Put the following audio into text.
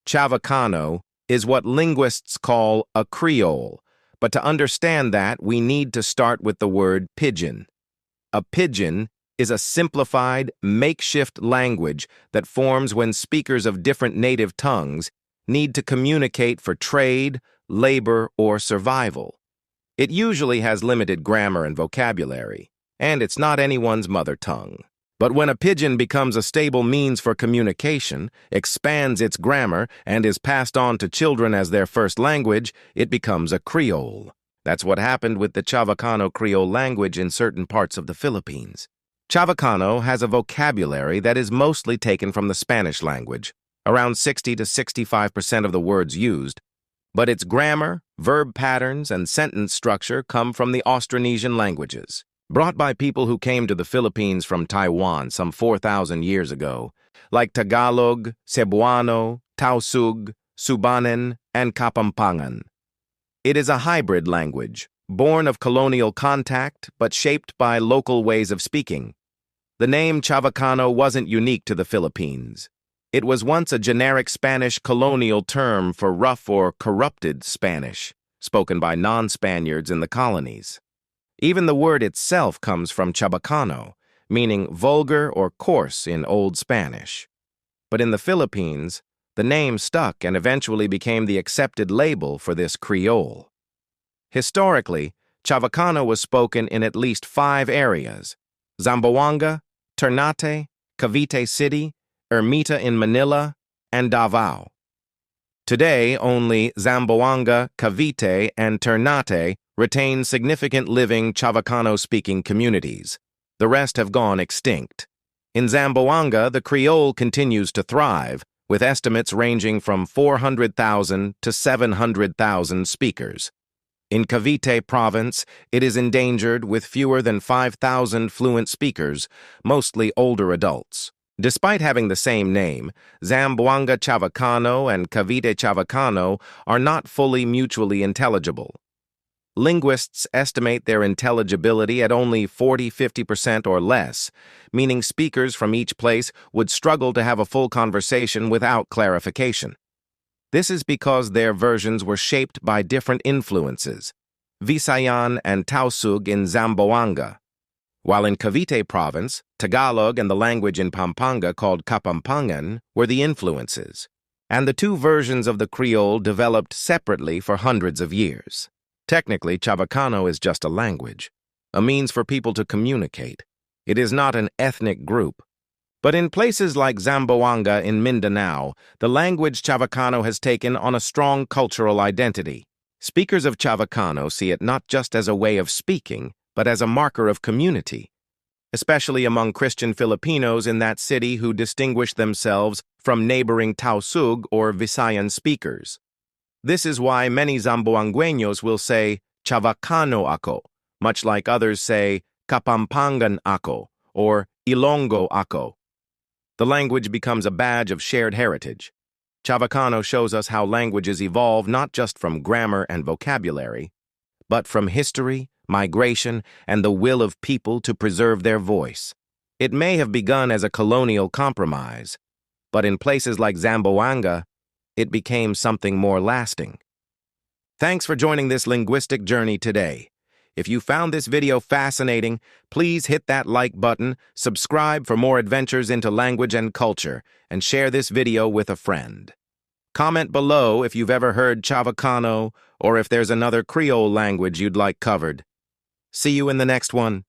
Chavacano is what linguists call a creole, but to understand that, we need to start with the word pidgin. A pidgin is a simplified, makeshift language that forms when speakers of different native tongues need to communicate for trade, labor, or survival. It usually has limited grammar and vocabulary, and it's not anyone's mother tongue. But when a pidgin becomes a stable means for communication, expands its grammar, and is passed on to children as their first language, it becomes a creole. That's what happened with the Chavacano Creole language in certain parts of the Philippines. Chavacano has a vocabulary that is mostly taken from the Spanish language, around 60 to 65% of the words used, but its grammar, verb patterns, and sentence structure come from the Austronesian languages, brought by people who came to the Philippines from Taiwan some 4,000 years ago, like Tagalog, Cebuano, Tausug, Subanen, and Kapampangan. It is a hybrid language, born of colonial contact but shaped by local ways of speaking. The name Chavacano wasn't unique to the Philippines. It was once a generic Spanish colonial term for rough or corrupted Spanish, spoken by non-Spaniards in the colonies. Even the word itself comes from Chabacano, meaning vulgar or coarse in Old Spanish. But in the Philippines, the name stuck and eventually became the accepted label for this creole. Historically, Chavacano was spoken in at least 5 areas: Zamboanga, Ternate, Cavite City, Ermita in Manila, and Davao. Today, only Zamboanga, Cavite, and Ternate retain significant living Chavacano-speaking communities. The rest have gone extinct. In Zamboanga, the Creole continues to thrive, with estimates ranging from 400,000 to 700,000 speakers. In Cavite Province, it is endangered with fewer than 5,000 fluent speakers, mostly older adults. Despite having the same name, Zamboanga Chavacano and Cavite Chavacano are not fully mutually intelligible. Linguists estimate their intelligibility at only 40–50% or less, meaning speakers from each place would struggle to have a full conversation without clarification. This is because their versions were shaped by different influences, Visayan and Tausug in Zamboanga, while in Cavite Province, Tagalog and the language in Pampanga called Kapampangan were the influences, and the two versions of the Creole developed separately for hundreds of years. Technically, Chavacano is just a language, a means for people to communicate. It is not an ethnic group. But in places like Zamboanga in Mindanao, the language Chavacano has taken on a strong cultural identity. Speakers of Chavacano see it not just as a way of speaking, but as a marker of community, especially among Christian Filipinos in that city who distinguish themselves from neighboring Tausug or Visayan speakers. This is why many Zamboangueños will say, Chavacano ako, much like others say, Kapampangan ako, or Ilonggo ako. The language becomes a badge of shared heritage. Chavacano shows us how languages evolve not just from grammar and vocabulary, but from history, migration, and the will of people to preserve their voice. It may have begun as a colonial compromise, but in places like Zamboanga, it became something more lasting. Thanks for joining this linguistic journey today. If you found this video fascinating, please hit that like button, subscribe for more adventures into language and culture, and share this video with a friend. Comment below if you've ever heard Chavacano or if there's another Creole language you'd like covered. See you in the next one.